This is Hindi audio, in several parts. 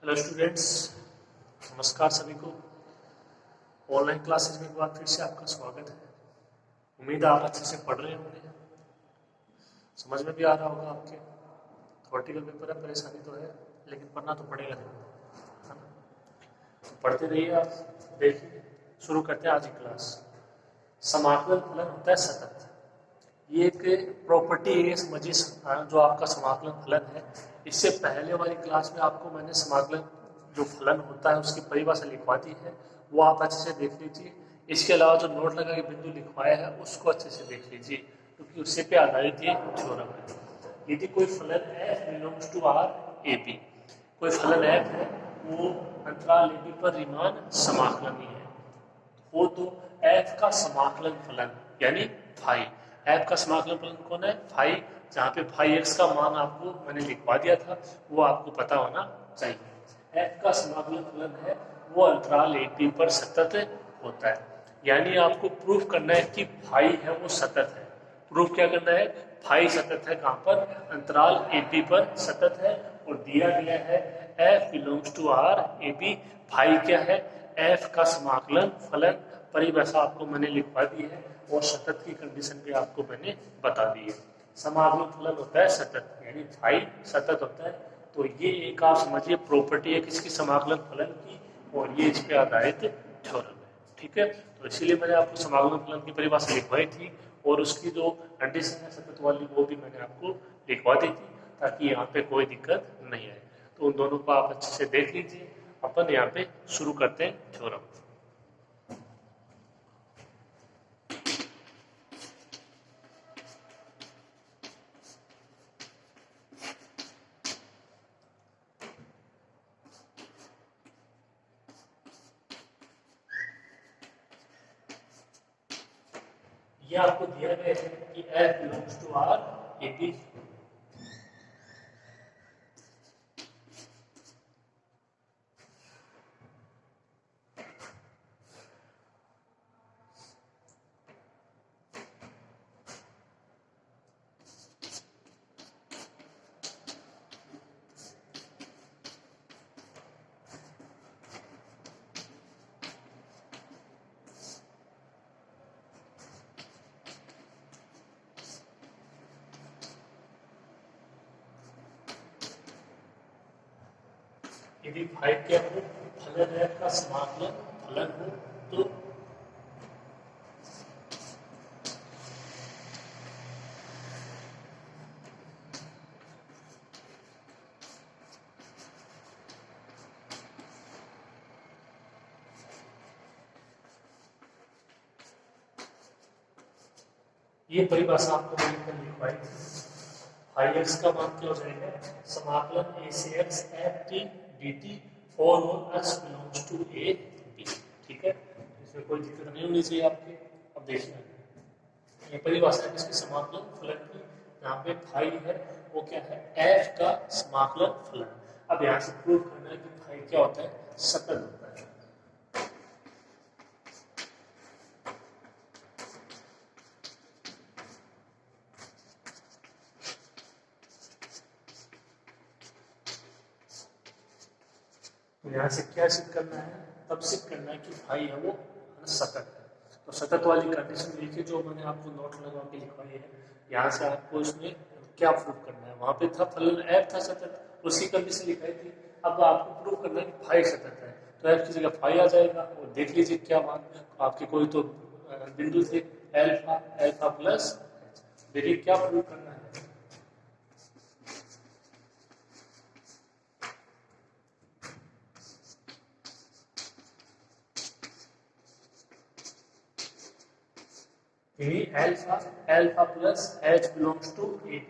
हेलो स्टूडेंट्स, नमस्कार सभी को। ऑनलाइन क्लासेज में एक बार फिर से आपका स्वागत है। उम्मीद है आप अच्छे से पढ़ रहे होंगे, समझ में भी आ रहा होगा आपके। थ्योरेटिकल पेपर है, परेशानी तो है लेकिन पढ़ना तो पड़ेगा नहीं, है ना। तो पढ़ते रहिए आप। देखिए, शुरू करते हैं आज की क्लास। समाकलन फलन होता है सतत। ये एक प्रॉपर्टी है, समझिए, जो आपका समाकलन फलन है। इससे पहले वाली क्लास में आपको मैंने समाकलन जो फलन होता है उसकी परिभाषा लिखवा दी है, वो आप अच्छे से देख लीजिए। इसके अलावा जो नोट लगा के बिंदु लिखवाया है उसको अच्छे से देख लीजिए, क्योंकि उससे पे आधारित ये थ्योरम है। यदि कोई फलन f belongs to R A B, कोई फलन f है वो अंतराल ए बी पर रीमान समाकलनीय है, वो तो f का समाकलन फलन यानी फाई। f का समाकलन फलन कौन है? फाई। जहाँ पे फाई x का मान आपको मैंने लिखवा दिया था, वो आपको पता होना चाहिए। f का समाकलन फलन है वो अंतराल ए बी पर सतत होता है। यानी आपको प्रूफ करना है कि फाई है वो सतत है। प्रूफ क्या करना है? फाई सतत है, कहाँ पर? अंतराल ए बी पर सतत है। और दिया गया है f belongs to R A B. Phi क्या है? f का समाकलन फलन। परिभाषा आपको मैंने लिखवा दी है और सतत की कंडीशन भी आपको मैंने बता दी है। समाकलन फलन होता है सतत, यानी फाई सतत होता है। तो ये एक आप समझिए प्रॉपर्टी है किसकी? समाकलन फलन की, और ये इस पे आधारित थ्योरम है। ठीक है, तो इसीलिए मैंने आपको समाकलन फलन की परिभाषा लिखवाई थी और उसकी जो कंडीशन है सतत वाली वो भी मैंने आपको लिखवा दी थी, ताकि यहाँ पे कोई दिक्कत नहीं आए। तो उन दोनों को आप अच्छे से देख लीजिए। अपन यहाँ पे शुरू करते हैं थ्योरम। ये आपको दिया गया है कि f belongs to R A B. यदि फाई क्या हो? फलन f का समाकलन फलन हो तो ये परिभाषा आपको मैंने कल लिखवाई थी। फाई एक्स का मान क्या हो जाएगा? समाकलन ए से x F T D T for one X belongs to A B. ठीक है, इसमें कोई दिक्कत नहीं होनी चाहिए आपके। अब देखिए, ये परिभाषा है किसकी? समाकलन फलन की। यहाँ पे फाई है वो क्या है? एफ का समाकलन फलन। अब यहाँ से प्रूव करना है कि फाई क्या होता है? सतत होता है। तो यहाँ से क्या सिद्ध करना है? तब सिद्ध करना है कि फाई है वो सतत है। तो सतत वाली कंडीशन लिखिए जो मैंने आपको नोट लगा के लिखवाई है। यहाँ से आपको इसमें क्या प्रूव करना है? वहां पे था फलन एफ था सतत, उसकी कंडीशन लिखाई थी। अब आपको प्रूव करना है कि फाई सतत है, तो एफ की जगह फाई आ जाएगा। और देख लीजिए क्या मान आपके कोई तो बिंदु थे एल्फा, एल्फा प्लस। देखिए क्या प्रूव करना है। alpha, alpha plus h belongs to AB.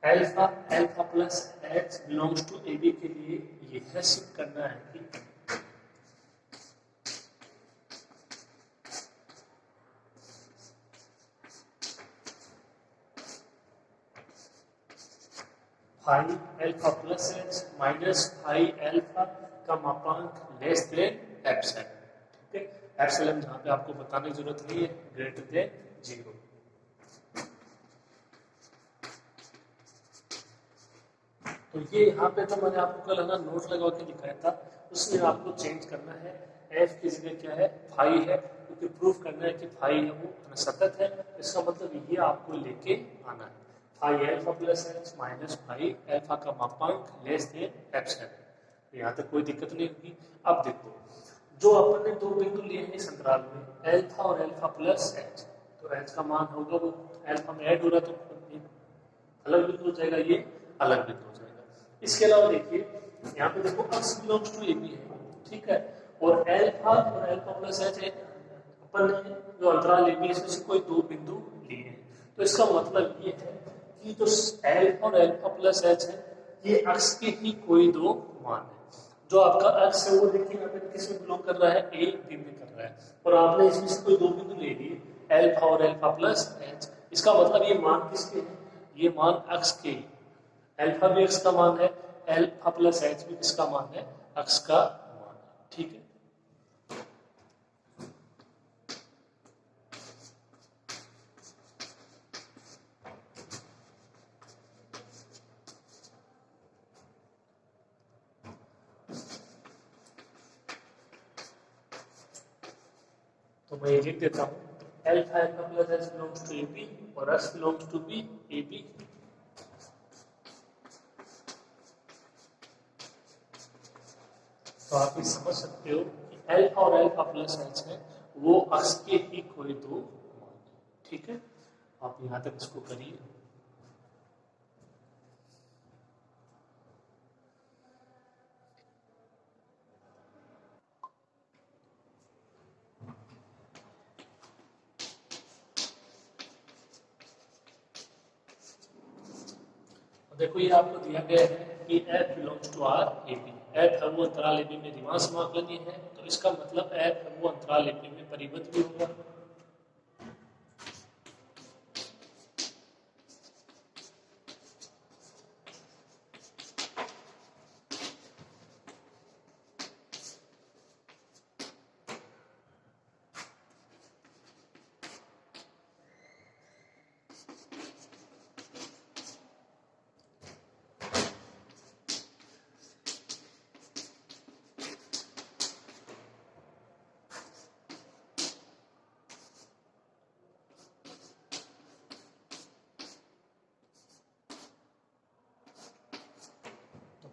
alpha, alpha plus h belongs to AB के लिए यह सिद्ध करना है कि phi alpha plus H minus phi alpha का मापांक लेस देन एप्सिलॉन, ठीक है। एप्सिलॉन जहाँ पे आपको बताने की जरूरत नहीं है, ग्रेटर देन 0। तो ये यहाँ पे तो मैंने आपको कल है ना नोट लगा के दिखाया था, उसमें आपको चेंज करना है, एफ की जगह क्या है फाई है, क्योंकि प्रूफ करना है कि फाई है वो सतत है। इसका मतलब ये आपको लेके आना है, phi alpha plus H minus phi alpha का मापांक लेस देन एप्सिलॉन। यहाँ तक कोई दिक्कत नहीं होगी। अब देखो जो अपन ने दो बिंदु लिए हैं इस अंतराल में, अल्फा और अल्फा प्लस एच, तो एच का मान होगा वो अल्फा में ऐड हो रहा तो अलग बिंदु हो जाएगा, ये अलग बिंदु हो जाएगा। इसके अलावा देखिए यहाँ पे देखो x बिलोंग्स टू AB है, ठीक है, और अल्फा और अल्फा प्लस एच है, अपन ने जो अंतराल AB है इसमें से कोई दो बिंदु लिए हैं, तो इसका मतलब ये है कि जो अल्फा और अल्फा प्लस एच है ये x के ही कोई दो मान है। जो आपका x है वो देखिए यहाँ पे किस में बिलोंग कर रहा है, A B में कर रहा है, और आपने इसमें से कोई दो बिंदु ले लिए अल्फा और अल्फा प्लस एच, इसका मतलब ये मान किसके हैं, ये मान x के, अल्फा भी x का मान है, अल्फा प्लस एच भी किसका मान है, x का मान है, ठीक है। तो मैं ये लिख देता हूँ, alpha alpha plus H belongs to AB और x belongs to B AB। तो आप ये समझ सकते हो कि अल्फा और अल्फा प्लस एच है वो x के ही कोई दो मान, ठीक है। आप यहाँ तक इसको करिए। देखो ये आपको दिया गया है कि F belongs to R AB, F है वो अंतराल AB में रिवांश समाकलनीय है, तो इसका मतलब F है वो अंतराल AB में परिबद्ध भी होगा।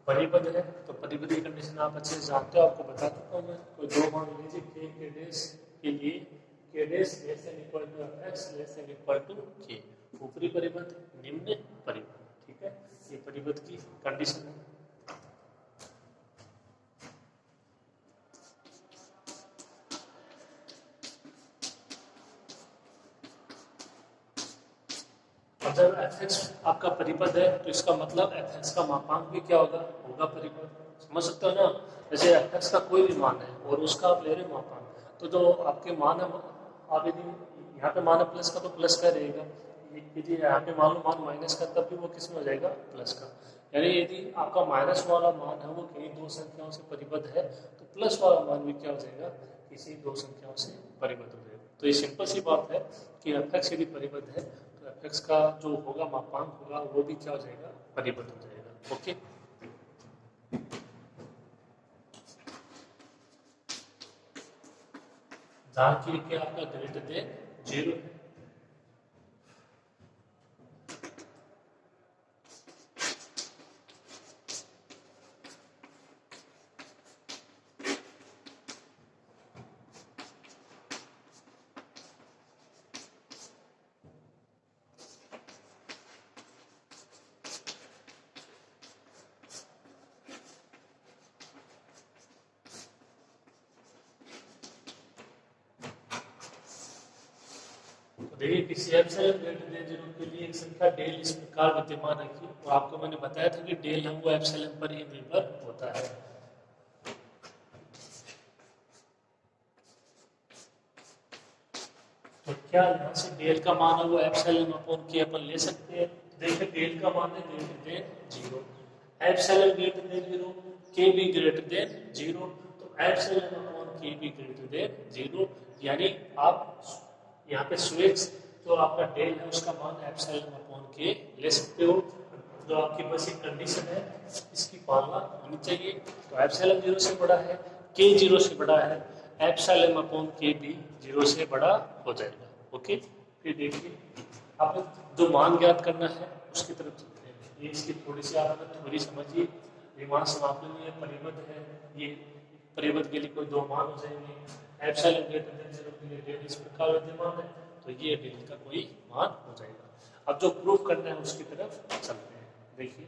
परिबद्ध है तो परिबद्ध की कंडीशन आप अच्छे से जानते हो, आपको बता चुका हूँ मैं। कोई दो मान लीजिए के डैश के लिए के dash less than equal to x less than equal to k, ऊपरी परिबद्ध निम्न परिबद्ध, ठीक है, ये परिबद्ध की कंडीशन है। जब fx आपका परिपद है तो इसका मतलब fx का मापांक भी क्या होगा, होगा परिपद। समझ सकते हो ना, जैसे fx का कोई भी मान है और उसका आप ले रहे हो मापांक, तो जो आपके मान है आप यदि यहाँ पे मान है प्लस का तो प्लस का रहेगा, यदि यहाँ पे मान लो मान माइनस का तब भी वो किस में हो जाएगा, प्लस का। यानी यदि आपका माइनस वाला मान है वो किन्हीं दो संख्याओं से परिबद्ध है तो प्लस वाला मान भी क्या हो जाएगा, किसी दो संख्याओं से परिबद्ध हो जाएगा। तो ये सिंपल सी बात है कि fx यदि परिबद्ध है तो fx का जो होगा मापांक होगा वो भी क्या हो जाएगा, परिबद्ध हो जाएगा। ओके, ध्यान रखिए कि आपका ग्रेटर देन 0 है। देखिए किसी एप्सिलॉन ग्रेटर देन 0 के लिए एक संख्या डेल इस प्रकार विद्यमान है कि तो आपको मैंने बताया था कि डेल है वो एप्सिलॉन पर ही निर्भर होता है। तो क्या यहाँ से डेल का मान है वो एप्सिलॉन अपॉन के अपन ले सकते हैं। देखिए डेल का मान है greater than 0, epsilon greater than 0, के भी ग्रेटर देन 0, तो एप्सिलॉन अपॉन के बी ग्रेटर देन 0, यानी आप यहाँ पे स्विच जो आपका डेल है उसका मान एप्सिलॉन अपॉन के ले सकते हो। जो आपकी बस एक कंडीशन है इसकी पालना होनी चाहिए। तो एप्सिलॉन 0 से बड़ा है, के 0 से बड़ा है, एप्सिलॉन अपॉन के भी 0 से बड़ा हो जाएगा। ओके, फिर देखिए आपको जो मान ज्ञात करना है उसकी तरफ चलते हैं। ये इसकी थोड़ी सी आप थोड़ी समझिए। विमान समापन ये परिबद्ध है, ये परिबद्ध के लिए कोई दो मान हो जाएंगे। एप्सिलॉन ग्रेटर देन 0 के लिए डेल इस प्रकार विद्यमान है, तो ये डेल का कोई मान हो जाएगा। अब जो प्रूफ करना है उसकी तरफ चलते हैं। देखिए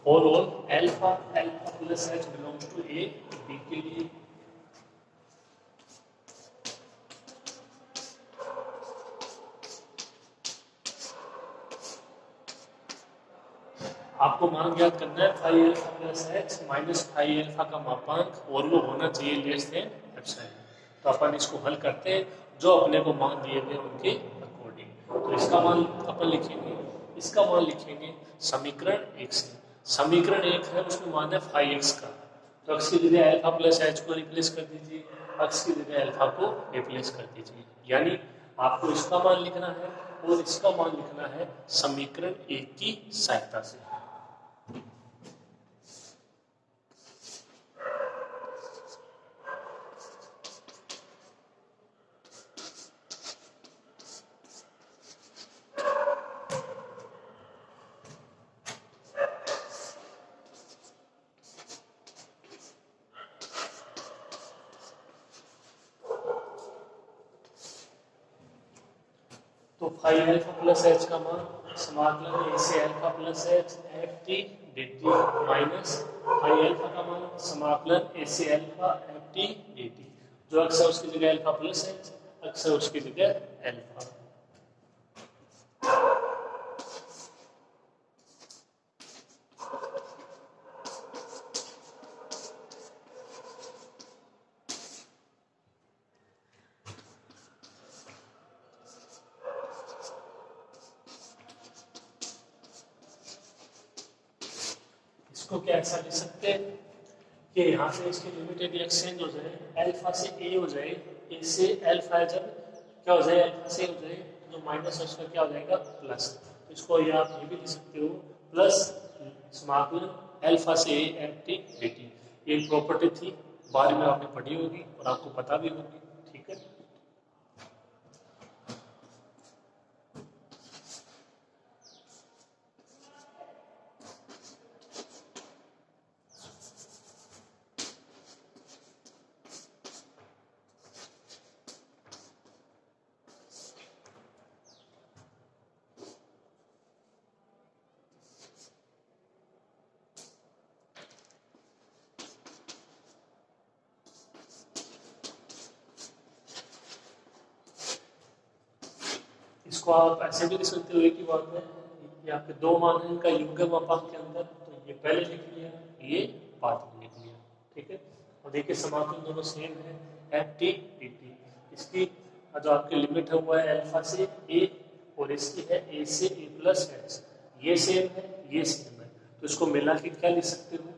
for all alpha plus h belongs to a, b के लिए आपको मान ज्ञात करना है phi alpha plus H minus phi alpha का मापांक, और वो होना चाहिए लेस देन एप्सिलॉन। तो अपन इसको हल करते हैं जो अपने को मान दिए गए उनके अकॉर्डिंग। तो इसका मान अपन लिखेंगे, इसका मान लिखेंगे समीकरण 1 से। समीकरण 1 है उसमें मान है फाई एक्स का, तो एक्स की जगह अल्फा प्लस एच को रिप्लेस कर दीजिए, एक्स की जगह अल्फा को रिप्लेस कर दीजिए। यानी आपको इसका मान लिखना है और इसका मान लिखना है समीकरण 1 की सहायता से। तो फाई अल्फा प्लस एच का मान समाकलन ए से alpha plus h f T D t minus phi alpha का मान समाकलन ए से alpha f T D t. जो अक्सर उसकी जगह अल्फा प्लस एच, अक्सर उसकी जगह अल्फा। इसको क्या ऐसा लिख सकते हैं कि यहाँ से इसकी लिमिटेड एक्सचेंज हो जाए, अल्फा से ए हो जाए, ए से अल्फा जब क्या हो जाए अल्फा से हो जाए, जो माइनस है उसका क्या हो जाएगा प्लस। तो इसको ये आप ये भी लिख सकते हो प्लस समाकलन अल्फा से A F T D T. ये प्रॉपर्टी थी, बाद में आपने पढ़ी होगी और आपको पता भी होगी। ठीक है, इसको आप ऐसे भी लिख सकते हो एक ही बात में, ये आपके दो मान हैं इनका युग्म मापांक के अंदर, तो ये पहले लिख लिया, ये बाद में लिख लिया। ठीक है, और देखिए समाकलन दोनों सेम है, एफ टी डी टी। इसकी जो आपकी लिमिट है वो है अल्फा से ए और इसकी है ए से ए प्लस एच। ये सेम है, ये सेम है, तो इसको मिला के क्या लिख सकते हो,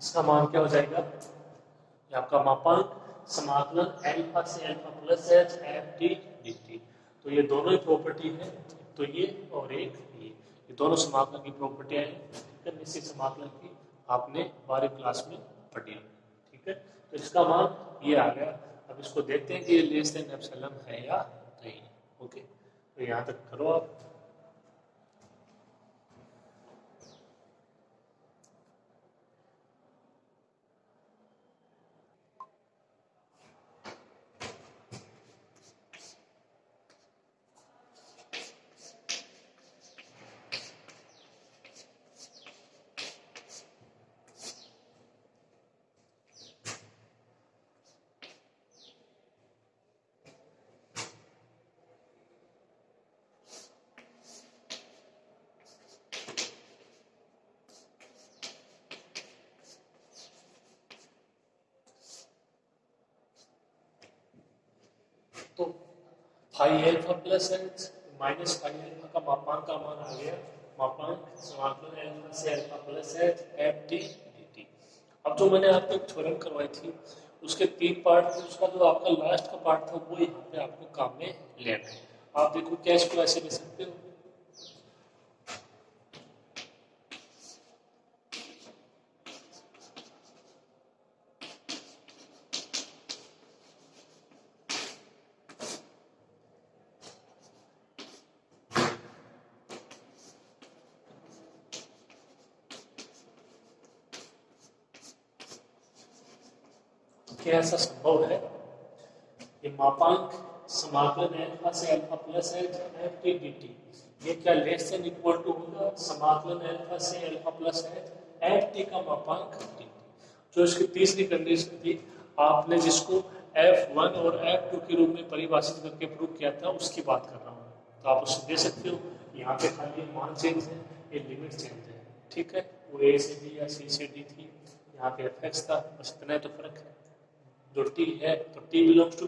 इसका मान क्या हो जाएगा, ये आपका मापांक समाकलन अल्फा से alpha plus h f T D T. तो ये दोनों ही प्रॉपर्टी है, तो ये और एक ये दोनों समाकलन की प्रॉपर्टियां हैं। ठीक है, निश्चित समाकलन की आपने 12वीं क्लास में पढ़ी। ठीक है, तो इसका मान ये आ गया। अब इसको देखते हैं कि ये लेस देन एप्सिलॉन है या नहीं। ओके, तो यहाँ तक करो आप। Five alpha plus H minus five alpha का मापांक का मान आ गया, मापांक समाकलन एल्फा से alpha plus h f T D T. अब जो मैंने आपको एक थ्योरम करवाई थी उसके तीन पार्ट थे, उसका जो आपका लास्ट का पार्ट था वो यहाँ पे आपको काम में लेना है। आप देखो क्या इसको ऐसे ले सकते हो, क्या ऐसा संभव है? ये मापांक समाकलन एल्फा से alpha plus h f T D T, ये क्या लेस देन इक्वल टू होगा समाकलन एल्फा से alpha plus h f t का मापांक डी टी। जो इसकी तीसरी कंडीशन थी, आपने जिसको F1 और F2 के रूप में परिभाषित करके प्रूव किया था उसकी बात कर रहा हूँ, तो आप उससे दे सकते हो। यहाँ पे खाली मान चेंज है, ये लिमिट चेंज है, ठीक है। वो A से B या C से D थी, यहाँ पे fx था, बस इतना ही तो फर्क है। जो t है तो t बिलोंग्स टू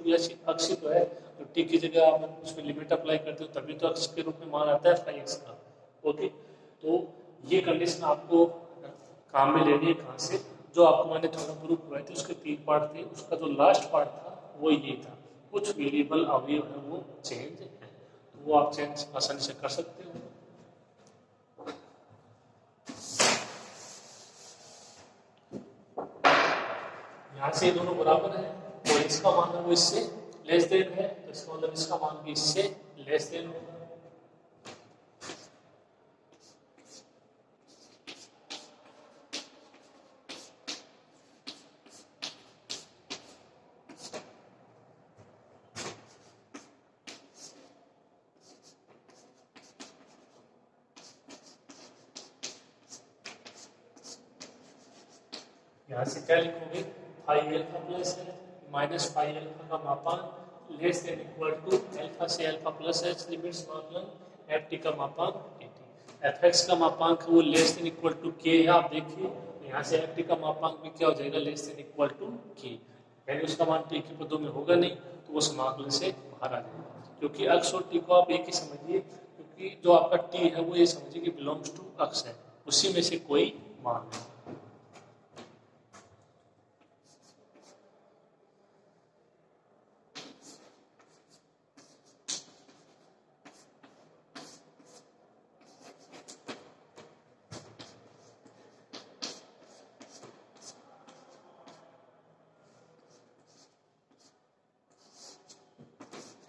अक्ष तो है, तो t की जगह आप उसमें लिमिट अप्लाई करते हो तभी तो अक्ष के रूप में मान आता है फाई एक्स का। ओके, तो ये कंडीशन आपको काम में लेनी है। कहाँ से? जो आपको मैंने थोड़ा प्रूव करवाए थे उसके तीन पार्ट थे, उसका जो लास्ट पार्ट था वो ये था, कुछ वेरिएबल अवयव है वो चेंज है, तो वो आप चेंज आसानी से कर सकते हो। यहाँ से दोनों बराबर है, तो इसका मान है वो इससे लेस देन है, तो इसका मतलब इसका मान भी इससे लेस देन होगा। यहाँ से क्या लिखोगे, फाइव एल्फा प्लस है माइनस फाइव एल्फा का मापांक less than equal to alpha से एल्फा प्लस एच लिमिट समाकलन एफ टी का मापांक एफ एक्स का मापांक वो लेस देन इक्वल टू के है। आप देखिए यहाँ से एफ टी का मापांक भी क्या हो जाएगा, लेस देन इक्वल टू के, यानी उसका मान टी के पदों में होगा नहीं, तो वो समाकलन से बाहर आ जाएगा। क्योंकि अक्ष और टी को आप एक ही समझिए, क्योंकि जो आपका टी है वो ये समझिए कि बिलोंग्स टू अक्ष है, उसी में से कोई मान नहीं।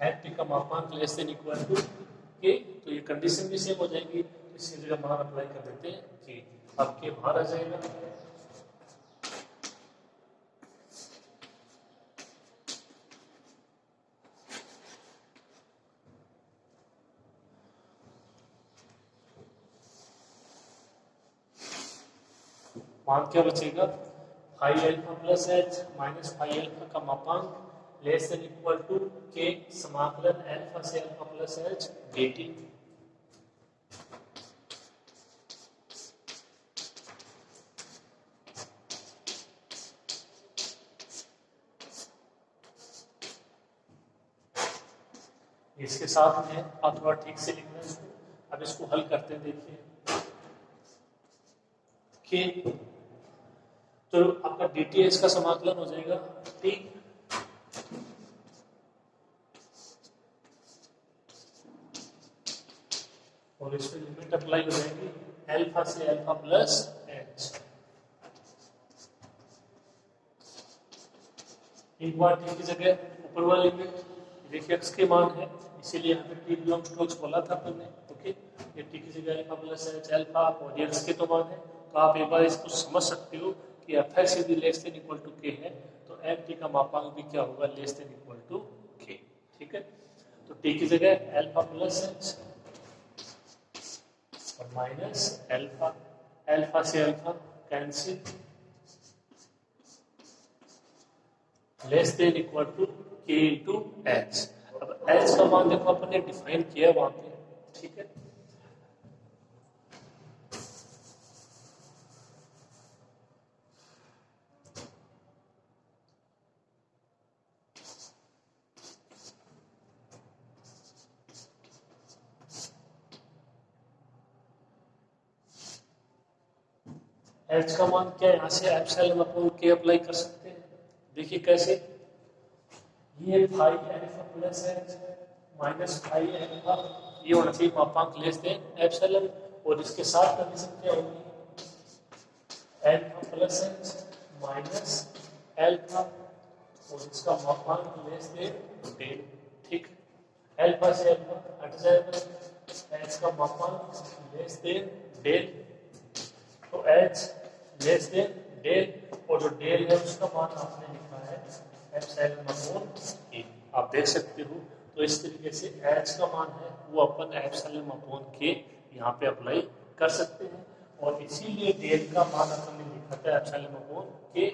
एफ टी का मापांक लेस देन इक्वल टू के, तो ये कंडीशन भी सेम हो जाएगी, इसी जगह मान अप्लाई कर देते हैं कि अब के बाहर आ जाएगा। मान क्या बचेगा, five alpha plus H minus five alpha का मापांक लेस देन इक्वल टू के समाकलन एल्फा से alpha plus H D T. इसके साथ में आप थोड़ा ठीक से लिखना इसको। अब इसको हल करते हैं, देखिए कि तो आपका डीटीएच का समाकलन हो जाएगा टी, और इसमें लिमिट अप्लाई हो जाएगी एल्फा से एल्फा प्लस एच। एक बार टी की जगह ऊपर वाली लिमिट देखिए एक्स के मान है, इसीलिए यहाँ पे टी बिलोंग्स टू एक्स बोला था अपन ने। ओके, ये टी की जगह एल्फा प्लस एच एल्फा और एक्स के तो मान है, तो आप एक बार इसको समझ सकते हो कि एफ एक्स यदि लेस देन इक्वल टू के है तो एफ टी का मापांक भी क्या होगा, लेस देन इक्वल टू के। ठीक है, तो टी की जगह एल्फा प्लस एच और माइनस एल्फा, एल्फा से alpha cancel, less than equal to k into h. अब एच का मान देखो अपन ने डिफाइन किया वहां पे, ठीक है। एच का मान क्या है, यहाँ से एप्सिलॉन अपॉन के अप्लाई कर सकते हैं। देखिए कैसे, ये phi alpha plus H minus phi alpha, ये होना चाहिए मापांक लेस देन एप्सिलॉन, और इसके साथ कंडीशन क्या होगी, alpha plus H minus alpha और इसका मापांक लेस देन डेल। ठीक, अल्फा से अल्फा हट जाएगा, एच का मापांक लेस देन डेल, तो एच लेस देन डेल, और जो डेल है उसका मान आपने लिखा है एप्सिलॉन अपॉन के। आप देख सकते हो, तो इस तरीके से एच का मान है वो अपन एप्सिलॉन अपॉन के यहाँ पे अप्लाई कर सकते हैं, और इसीलिए डेल का मान अपन ने लिखा था एप्सिलॉन अपॉन के,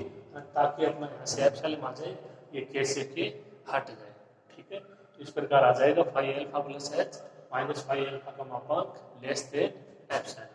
ताकि अपना यहाँ से एप्सिलॉन आ जाए, ये के से के हट जाए। ठीक है, तो इस प्रकार आ जाएगा phi alpha plus H minus phi alpha का मापांक लेस देन एप्सिलॉन।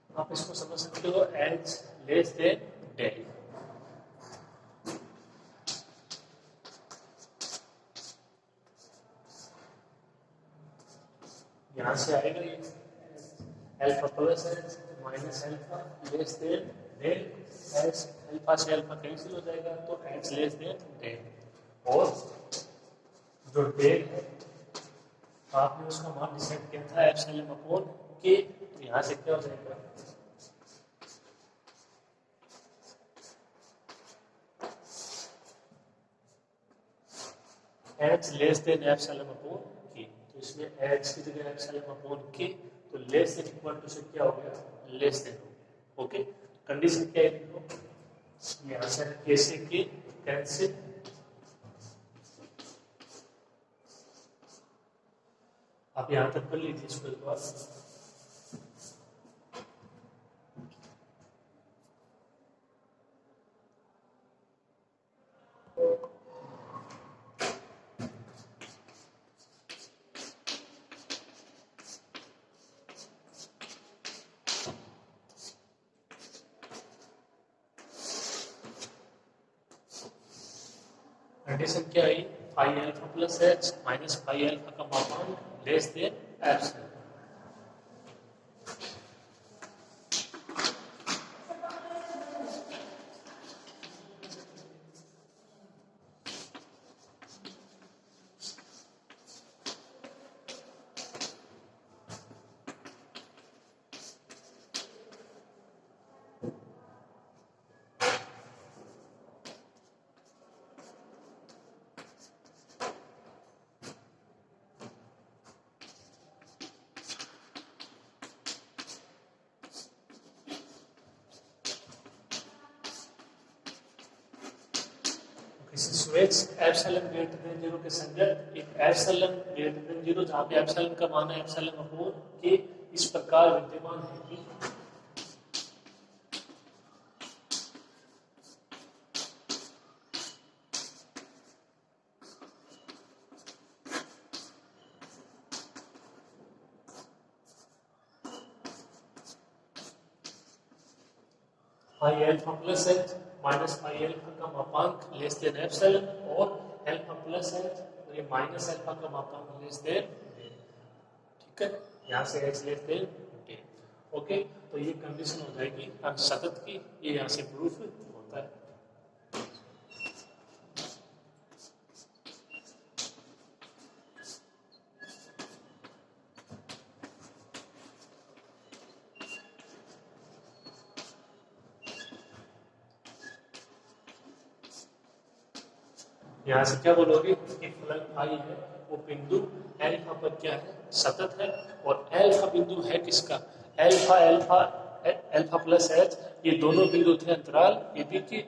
आप इसको समझ सकते हो एच लेस देन डेल। यहाँ से आएगा ये alpha plus H minus alpha less than del, h alpha से अल्फा कैंसिल हो जाएगा, तो एच लेस देन डेल, और जो डेल है आपने उसका मान डिसाइड किया था एप्सिलॉन अपॉन के, तो यहाँ से क्या हो जाएगा, H less than epsilon upon के, तो इसमें एच की जगह एप्सिलॉन अपॉन के, तो लेस देन इक्वल टू से क्या हो गया, लेस देन। ओके, कंडीशन क्या है, देखो यहाँ से के से के कैंसिल, आप यहाँ तक कर लीजिए इसको एक बार। कंडीशन क्या आई, phi alpha plus H minus phi alpha का मापांक less than epsilon. Switch epsilon greater than 0 के संगत एक एप्सिलॉन ग्रेटर देन 0 जहां पे एप्सिलॉन का मान है एप्सिलॉन अपॉन के इस प्रकार विद्यमान है कि phi alpha plus H minus phi alpha का मापांक लेस देन एप्सिलॉन, और अल्फा प्लस एच और ये माइनस अल्फा का मापांक लेस देन डेल। ठीक है, यहाँ से h less than del. Okay, तो ये कंडीशन हो जाएगी सतत की, ये यहाँ से प्रूफ होता है। यहाँ से क्या बोलोगे कि फलन फाई है वो बिंदु अल्फा पर क्या है, सतत है, और अल्फा बिंदु है किसका, alpha alpha alpha plus H, ये दोनों बिंदु थे अंतराल ए बी के।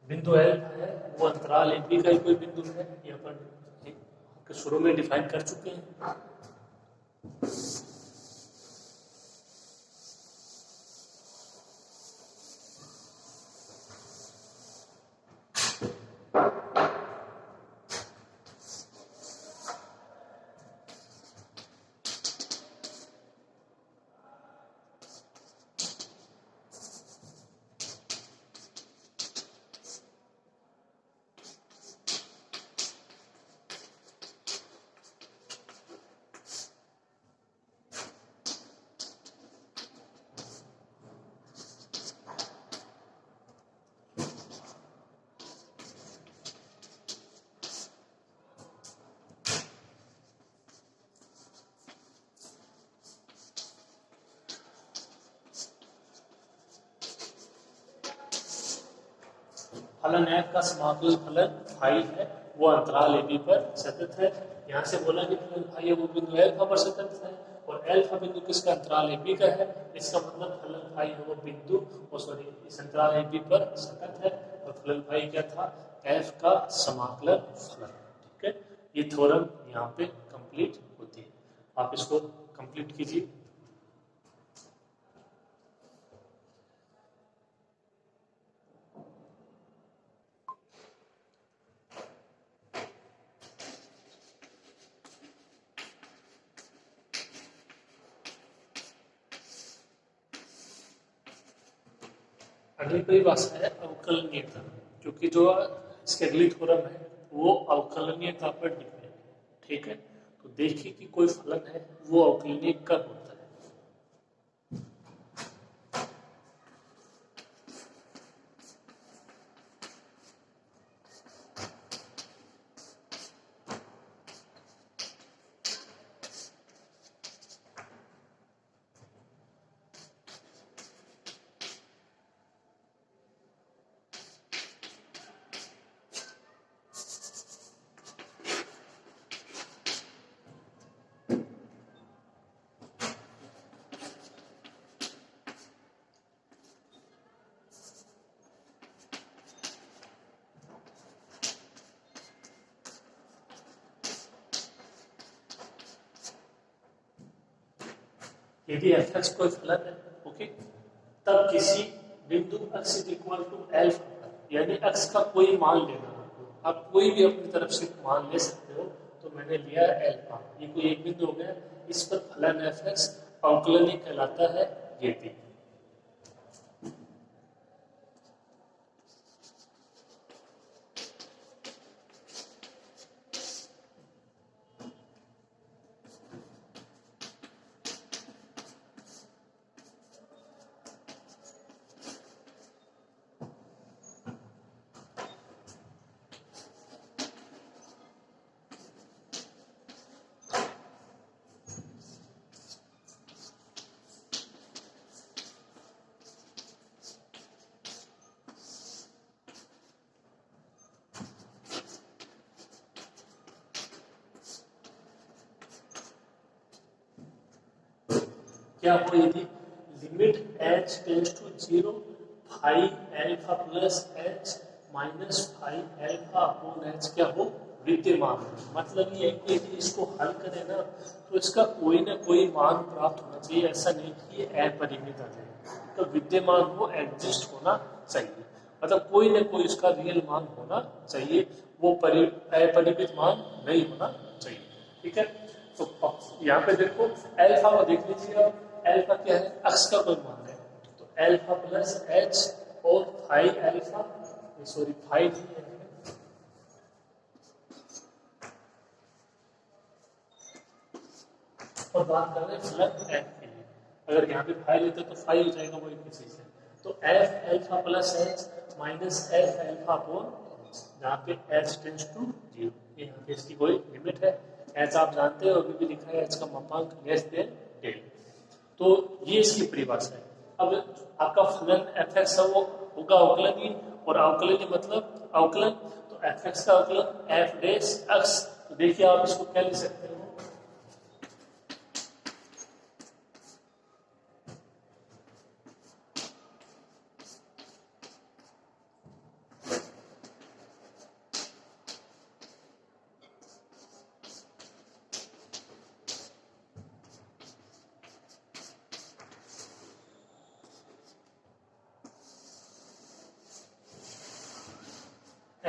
बिंदु एल है वो अंतराल ए बी का ही कोई बिंदु है, ये अपन शुरू में डिफाइन कर चुके हैं। फलन f का समाकलन फलन फाई है, वो अंतराल ए बी पर सतत है। यहाँ से बोला कि फलन फाई है वो बिंदु एल्फा पर सतत है, और एल्फा बिंदु किसका, अंतराल ए बी का है। इसका मतलब फलन फाई है वो बिंदु इस अंतराल ए बी पर सतत है, और फलन फाई क्या था, f का समाकलन फलन। ठीक है, ये थ्योरम यहाँ पे कंप्लीट होती है, आप इसको कंप्लीट कीजिए। अगली परिभाषा है अवकलनीयता, क्योंकि जो इसके अगली थ्योरम है वो अवकलनीयता पर डिपेंड है। ठीक है, तो देखिए कि कोई फलन है वो अवकलनीय कब होता है। यदि एफ एक्स कोई फलन है, ओके, तब किसी बिंदु x इक्वल टू एल्फा पर, यानी x का कोई मान लेना, आप कोई भी अपनी तरफ से मान ले सकते हो। तो मैंने लिया एल्फा, ये कोई एक बिंदु हो गया, इस पर फलन एफ एक्स अवकलनीय कहलाता है। ये भी क्या हो, यदि limit h tends to 0 phi alpha plus h minus five alpha upon h क्या हो, विद्यमान। मतलब ये है कि यदि इसको हल करें ना तो इसका कोई ना कोई मान प्राप्त होना चाहिए, ऐसा नहीं कि ये अपरिमित आ जाए। तो विद्यमान हो, एग्जिस्ट होना चाहिए, मतलब कोई ना कोई इसका रियल मान होना चाहिए, वो अपरिमित मान नहीं होना चाहिए। ठीक है, तो यहाँ पे देखो एल्फा को देख लीजिए, अब एल्फा क्या है, एक्स का कोई मान है, तो एल्फा प्लस एच और फाइव एल्फा, सॉरी फाइव नहीं है, और बात कर रहे हैं फलन एफ के लिए। अगर यहाँ पे फाइव लेते तो फाइव हो जाएगा, वो एक चीज है। तो F alpha plus H minus f alpha upon जहाँ पे एच टेंड्स टू 0, यहाँ पे इसकी कोई लिमिट है। एच आप जानते हो, अभी भी लिखा है एच का मापांक लेस देन डेल। तो ये इसकी परिभाषा है। अब आपका फलन एफ एक्स है वो होगा अवकलनीय, और अवकलनीय मतलब अवकलन, तो एफ एक्स का अवकलन एफ डैश एक्स। तो देखिए आप इसको क्या लिख सकते हो,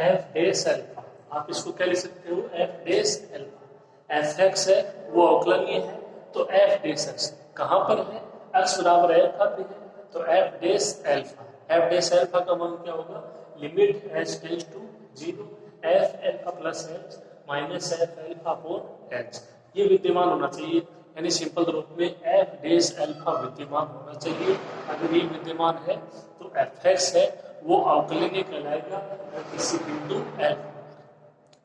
एफ डेस एल्फा, आप इसको क्या लिख सकते हो, F dash alpha. F x है वो अवकलनीय है, तो एफ डेस एक्स कहाँ पर है, एक्स बराबर एल्फा पे है, तो f dash alpha, f dash alpha का मान क्या होगा, limit h tends to zero f alpha plus H minus f alpha upon h, ये विद्यमान होना चाहिए, यानी सिंपल रूप में एफ डेस एल्फा विद्यमान होना चाहिए। अगर ये विद्यमान है तो एफ एक्स है वो अवकलनीय कहलाएगा किसी बिंदु एल,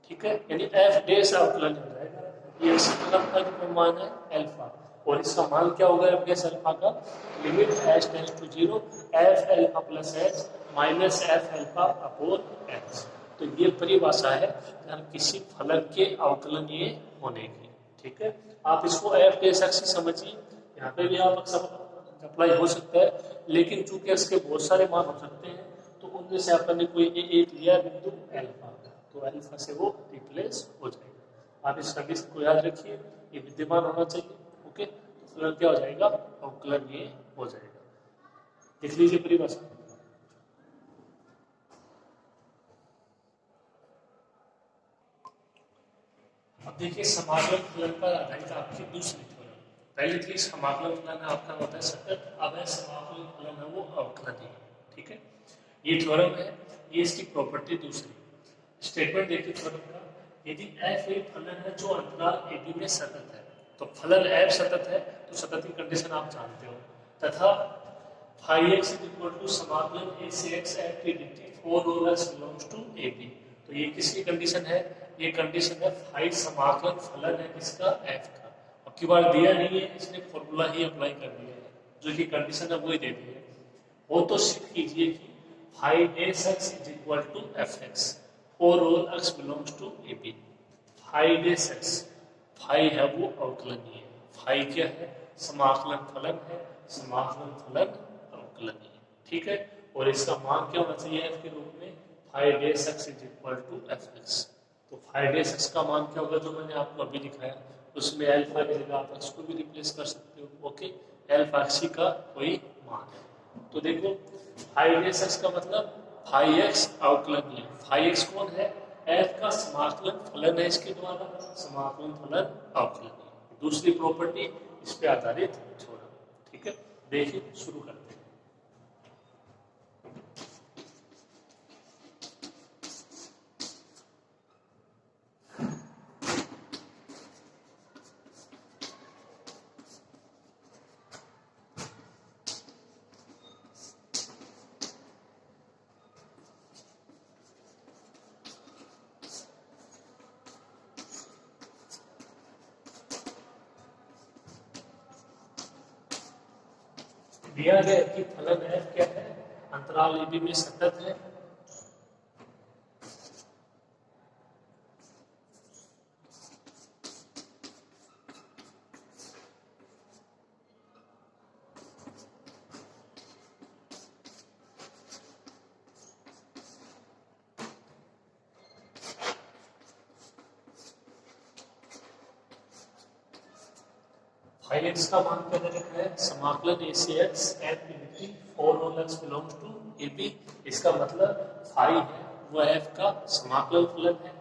ठीक है, यानी एफ डेस अवकलनीय हो जाएगा। ये एक्स का जो मान है एल्फा, और इसका मान क्या होगा एफ डेस एल्फा का, limit h tends to zero f alpha plus H minus f alpha upon h. तो ये परिभाषा है किसी फलन के अवकलनीय होने की, ठीक है। आप इसको एफ डेस एक्स से समझिए, यहाँ पे भी आप अप्लाई हो सकता है, लेकिन चूंकि इसके बहुत सारे मान हो सकते हैं तो उनमें से आपने कोई एक लिया बिंदु एल्फा, तो एल्फा से वो रिप्लेस हो जाएगा। आप इस कंडीशन को याद रखिए, ये विद्यमान होना चाहिए, ओके, तो फलन क्या हो जाएगा, अवकलनीय हो जाएगा। लिख लीजिए परिभाषा। अब देखिए समाकलन फलन पर आधारित आपकी दूसरी थ्योरम, पहली थी समाकलन फलन आपका होता है सतत, अब है समाकलन फलन है वो अवकलनीय, ठीक है। ये थ्योरम है, ये इसकी प्रॉपर्टी दूसरी स्टेटमेंट देखिए थ्योरम का, यदि एफ एक फलन है जो अंतराल ए बी में सतत है, तो फलन एफ सतत है तो सतत की कंडीशन आप जानते हो, तथा phi x is equal to समाकलन ए से x F T D T for all x belongs to A b, तो ये किसकी कंडीशन है, ये कंडीशन है फाई समाकलन फलन है किसका, एफ का। अब की बार दिया नहीं है, इसने फॉर्मूला ही अप्लाई कर दिया है, जो कि कंडीशन है वही दे दी है। वो तो सिद्ध कीजिए कि phi dash x is equal to f x for all x belongs to A B. Phi dash x, phi है वो अवकलनीय है, फाई क्या है, समाकलन फलन है, समाकलन फलन अवकलनीय है, ठीक है। और इसका मान क्या होना चाहिए एफ के रूप में, phi dash x is equal to f x. तो फाई डेस एक्स का मान क्या होगा, जो मैंने आपको अभी दिखाया, उसमें एल्फा की जगह आप एक्स को भी रिप्लेस कर सकते हो, ओके, एल्फा एक्स का कोई मान है। तो देखो फाई डेस एक्स का मतलब फाई एक्स अवकलनीय, फाई एक्स कौन है, एफ का समाकलन फलन है, इसके द्वारा समाकलन फलन अवकलनीय। दूसरी प्रॉपर्टी इस पे आधारित थ्योरम, ठीक है। देखिए शुरू करते हैं। दिया गया कि फलन एफ क्या है, अंतराल ए बी में सतत है, फाई एक्स का मान क्या दे रखा है, समाकलन ए से x f infinity for all x belongs to A b. इसका मतलब फाई है वो एफ का समाकलन फलन है,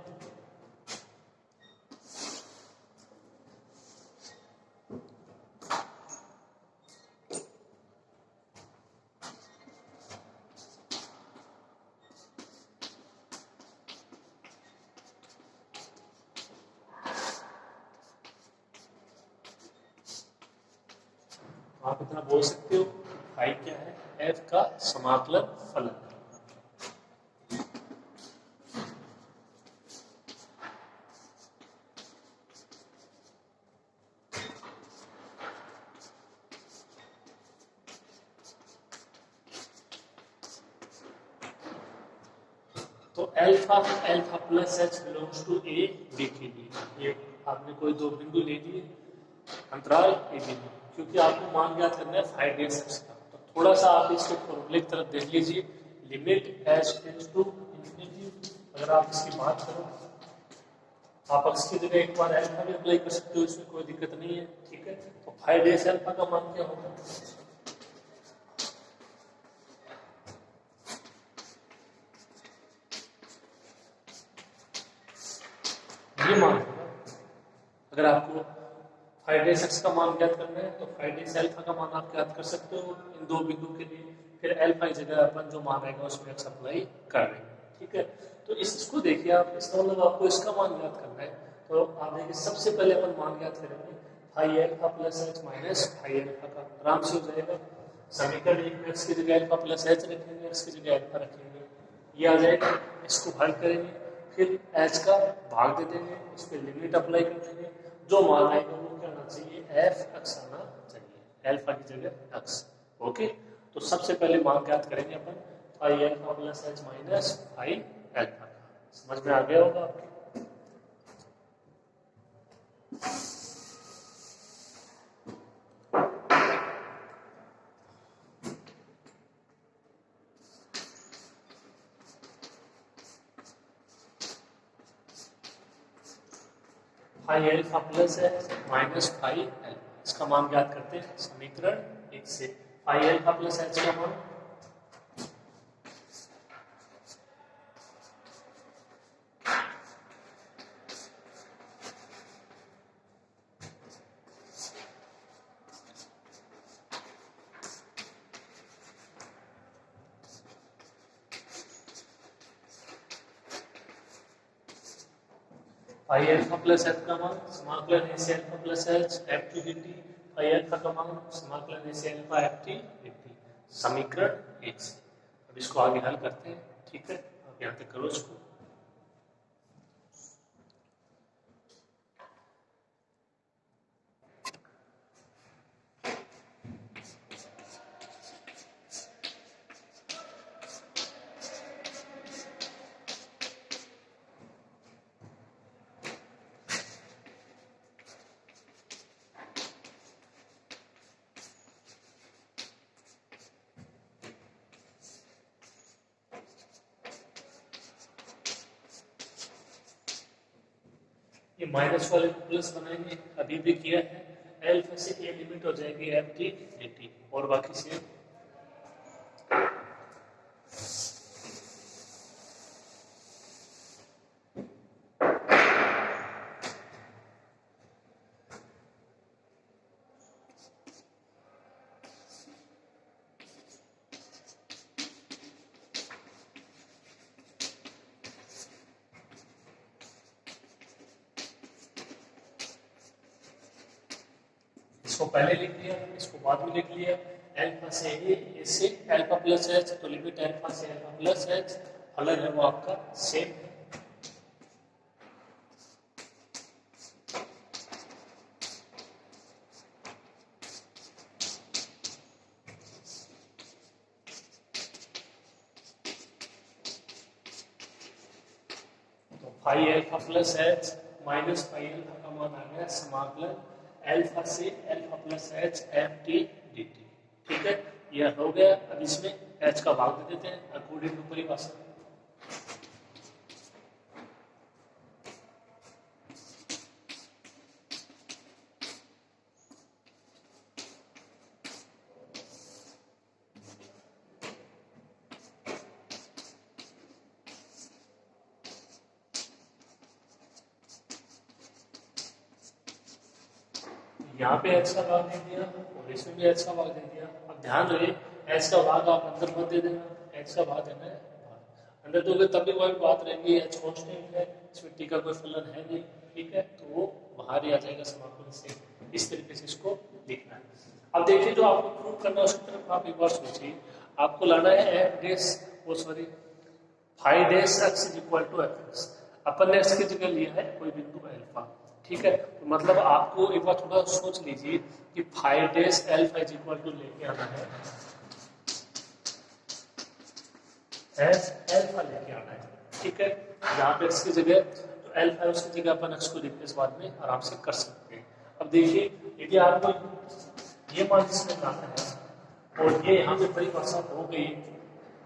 आप इतना बोल सकते हो फाई क्या है, एफ का समाकलन फलन। तो alpha alpha plus H belongs to A b के लिए, ये आपने कोई दो बिंदु ले लिए अंतराल ए बी में, क्योंकि आपको मान ज्ञात करना है फाई डेस एक्स का, तो थोड़ा सा आप इसके फॉर्मूले की तरफ देख लीजिए, limit h tends to infinity. अगर आप इसकी बात करो, आप एक्स की जगह एक बार एल्फा भी अप्लाई कर सकते हो, इसमें कोई दिक्कत नहीं है, ठीक है। तो फाई डेस एल्फा का मान क्या होगा, ये मान होगा। अगर आपको फाइव डेज एक्स का मान ज्ञात करना है तो फाइव डेज एल्फा का मान आप ज्ञात कर सकते हो इन दो बिंदु के लिए, फिर एल्फा की जगह अपन जो मान आएगा उसमें एक्स अप्लाई कर देंगे, ठीक है। तो इसको देखिए आप, इसका मतलब आपको इसका मान ज्ञात करना है, तो आप देखिए सबसे पहले अपन मान ज्ञात करेंगे five alpha plus H minus five alpha का, आराम से हो जाएगा। समीकरण एक में एक्स की जगह एल्फा प्लस एच रखेंगे, एक्स की जगह एल्फा रखेंगे, ये आ जाएगा। इसको हल करेंगे, फिर एच का भाग दे देंगे, उस पर लिमिट अप्लाई कर देंगे, जो मान आएगा वो क्या आना चाहिए, एफ एक्स आना चाहिए, एल्फा की जगह एक्स। ओके, तो सबसे पहले मान ज्ञात करेंगे अपन five alpha plus H minus five alpha. समझ में आ गया होगा आपके। Five alpha plus H minus five alpha, इसका मान ज्ञात करते हैं समीकरण एक से। फाइव एल्फा प्लस एच का मान फाइव एल्फा प्लस एच का मान समाकलन ए से alpha plus h f T D T, five alpha का मान समाकलन ए से alpha F T D T, समीकरण एक से। अब इसको आगे हल करते हैं, ठीक है, आप यहाँ तक करो इसको। ये माइनस वाले को प्लस बनाएंगे, अभी भी किया है, एल्फा से ए लिमिट हो जाएगी एफ टी डी टी, और बाकी से इसको पहले लिख लिया, इसको बाद में लिख लिया। एल्फा से ए से एल्फा प्लस एच, तो लिमिट एल्फा से एल्फा प्लस एच, फलन है वो आपका सेम है। तो five alpha plus H minus five alpha का मान आ गया समाकलन एल्फा से alpha plus h f T D T, ठीक है, यह हो गया। अब इसमें एच का भाग दे देते हैं अकॉर्डिंग टू परिभाषा। यहाँ पे एच का भाग दे दिया और इसमें भी एच का भाग दे दिया। अब ध्यान रहे, एच का भाग आप अंदर मत दे देना, एच का भाग देना है अंदर दोगे तभी वही बात रहेगी, एच कांस्टेंट है, इसमें टी का कोई फलन है नहीं, ठीक है, तो वो बाहर ही आ जाएगा समाकलन से। इस तरीके से इसको लिखना है। अब देखिए, जो आपको प्रूव करना है उसकी तरफ आप एक बार सोचिए। आपको लाना है एफ डेस, वो sorry five dash x is equal to f x, अपन ने एक्स की जगह लिया है कोई बिंदु एल्फा, ठीक है, तो मतलब आपको एक बार थोड़ा सोच लीजिए कि phi dash alpha is equal to लेके आना है, एल्फा लेके आना है, ठीक है। यहाँ पे एक्स की जगह तो एल्फा है, उसकी जगह अपन एक्स को रिप्लेस बाद में आराम से कर सकते हैं। अब देखिए, यदि आपको ये मान जिसमें लाना है और ये यहाँ पे परिभाषा हो गई,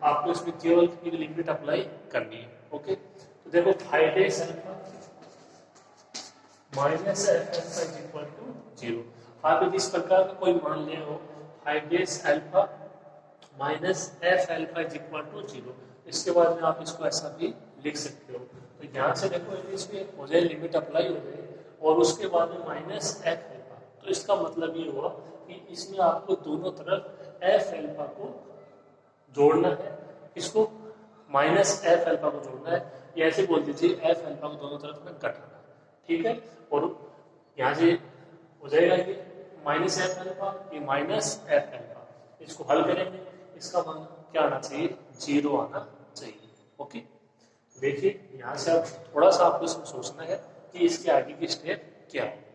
आपको इसमें केवल एक लिमिट अप्लाई करनी है। ओके, तो देखो phi dash alpha minus f alpha is equal to 0। आप यदि इस प्रकार का कोई मान ले हो, phi dash alpha minus f alpha is equal to 0, इसके बाद में आप इसको ऐसा भी लिख सकते हो। तो यहाँ से देखो इसमें हो जाए लिमिट अप्लाई हो जाए और उसके बाद में माइनस एफ एल्फा, तो इसका मतलब ये हुआ कि इसमें आपको दोनों तरफ एफ एल्फा को जोड़ना है, इसको माइनस एफ एल्फा को जोड़ना है, या ऐसे बोल दीजिए एफ एल्फा को दोनों तरफ में घटाना है, ठीक है। और यहाँ से हो जाएगा ये माइनस एफ एल्फा, ये माइनस एफ एल्फा, इसको हल करेंगे, इसका मान क्या आना चाहिए, 0 आना चाहिए। ओके, देखिए यहाँ से अब थोड़ा सा आपको इसमें सोचना है कि इसके आगे की स्टेप क्या है।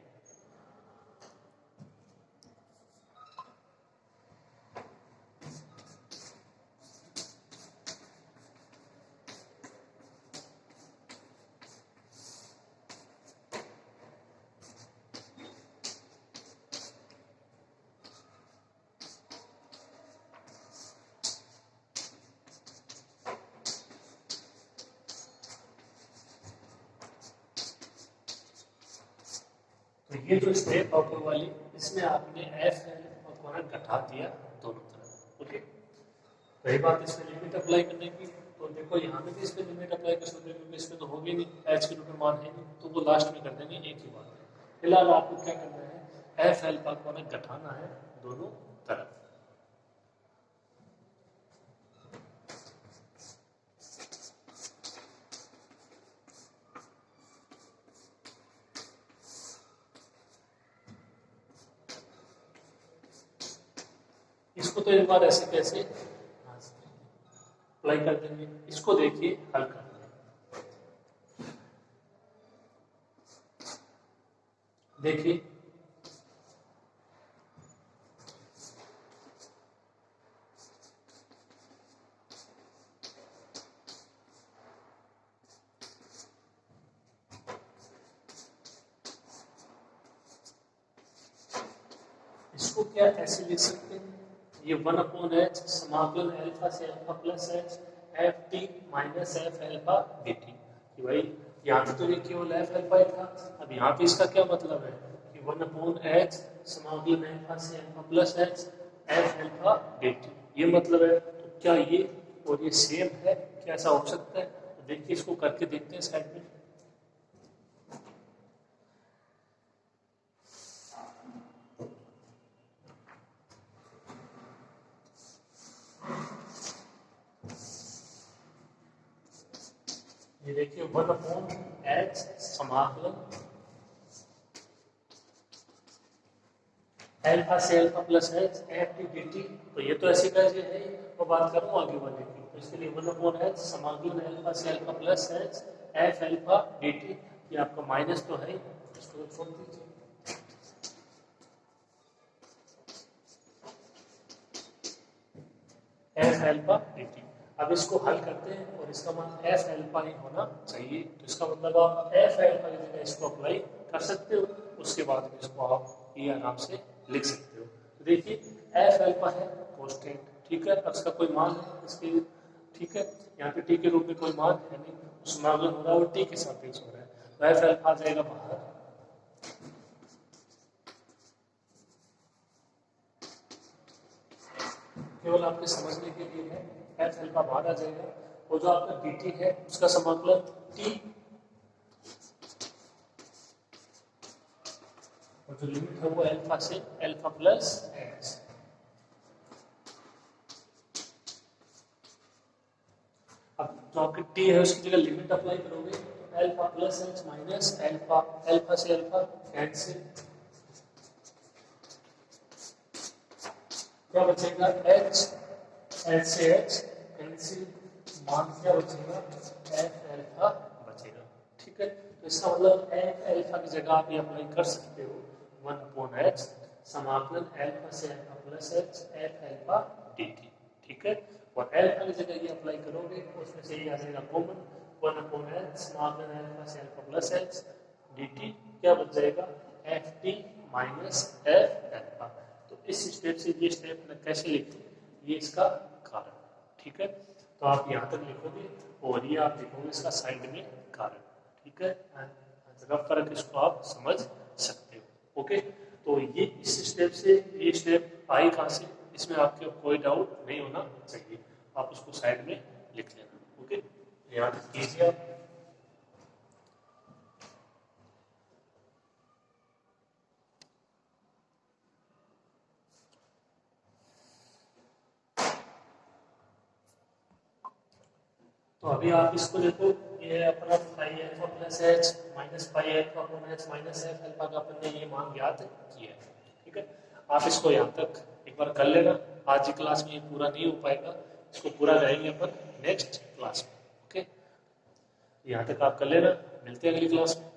तो ये जो स्टेप ऊपर वाली, इसमें आपने एफ एल और कॉर्नर घटा दिया दोनों तरफ। ओके, रही बात इसमें लिमिट अप्लाई करने की, तो देखो यहाँ पे भी इस पर लिमिट अप्लाई कर सकते हैं क्योंकि इसमें तो होगी नहीं, एच के रूप में मान है नहीं, तो वो लास्ट में कर देंगे, एक ही बात है। फिलहाल आपको क्या करना है, एफ एल का कॉर्नर घटाना है दोनों तरफ। इसको तो एक बार ऐसे कैसे अप्लाई कर देंगे, इसको देखिए हल कर देंगे। देखिए इसको क्या ऐसे लिख सकते हैं, ये 1/h समाकलन एल्फा से alpha plus h f T minus f alpha D T, कि भाई यहाँ पे तो ये केवल एफ एल्फा ही था, अब यहाँ पे इसका क्या मतलब है कि 1/h समाकलन एल्फा से alpha plus h F alpha D T, ये मतलब है। तो क्या ये और ये सेम है, क्या ऐसा हो सकता है? तो देखिए इसको करके देखते हैं साइड में। ये देखिए 1/h समाकलन एल्फा से alpha plus h f T D T, तो ये तो ऐसी कैसे है, वो बात करूँ आगे वाले की, तो इसके लिए 1/h समाकलन एल्फा से alpha plus h F alpha D T, ये आपका माइनस तो है, इसको छोड़ दीजिए। एफ एल्फा डी टी, अब इसको हल करते हैं और इसका मान एफ एल्फा ही होना चाहिए, तो इसका मतलब आप एफ एल्फा की जगह इसको अप्लाई कर सकते हो, उसके बाद इसको आप ये आराम से लिख सकते हो। तो देखिए एफ एल्फा है कांस्टेंट, ठीक है, अब इसका कोई मान है इसके, ठीक है, यहाँ पे टी के रूप में कोई मान है नहीं, उस समाकलन हो रहा है वो टी के सापेक्ष हो रहा है, तो एफ एल्फा आ जाएगा बाहर। केवल आपके समझने के लिए है, एफ एल्फा बाहर आ जाएगा, और जो आपका डी टी है उसका समाकलन टी, और जो लिमिट है वो एल्फा से एल्फा प्लस एच। अब जो आपकी टी है उसकी जगह लिमिट अप्लाई करोगे, alpha plus H minus alpha, alpha से एल्फा कैंसिल, क्या बचेगा एच, एच से एच कैंसिल, मान क्या बचेगा एफ एल्फा बचेगा, ठीक है। तो इसका मतलब एफ एल्फा की जगह आप ये अप्लाई कर सकते हो 1/h समाकलन एल्फा से alpha plus h F alpha D T, ठीक है, और एल्फा की जगह ये अप्लाई करोगे उसमें से ये आ जाएगा कॉमन 1/h समाकलन एल्फा से alpha plus H D T, क्या बच जाएगा F T minus f alpha. तो इस स्टेप से ये स्टेप में कैसे लिखते हैं, ये इसका कारण, ठीक है। तो आप यहाँ तक लिखोगे और ये आप लिखोगे इसका साइड में कारण, ठीक है, रफ फर्क इसको आप समझ सकते हो। ओके, तो ये इस स्टेप से ये स्टेप आई कहाँ से, इसमें आपके कोई डाउट नहीं होना चाहिए, आप उसको साइड में लिख लेना। ओके, यहाँ तक कीजिए आप। तो अभी आप इसको देखो, ये अपना five alpha plus H minus five alpha upon H minus F alpha का अपन ने ये मान ज्ञात किया है। ठीक है, आप इसको यहाँ तक एक बार कर लेना। आज की क्लास में ये पूरा नहीं हो पाएगा, इसको पूरा करेंगे अपन नेक्स्ट क्लास में। ओके, यहाँ तक आप कर लेना, मिलते हैं अगली क्लास में।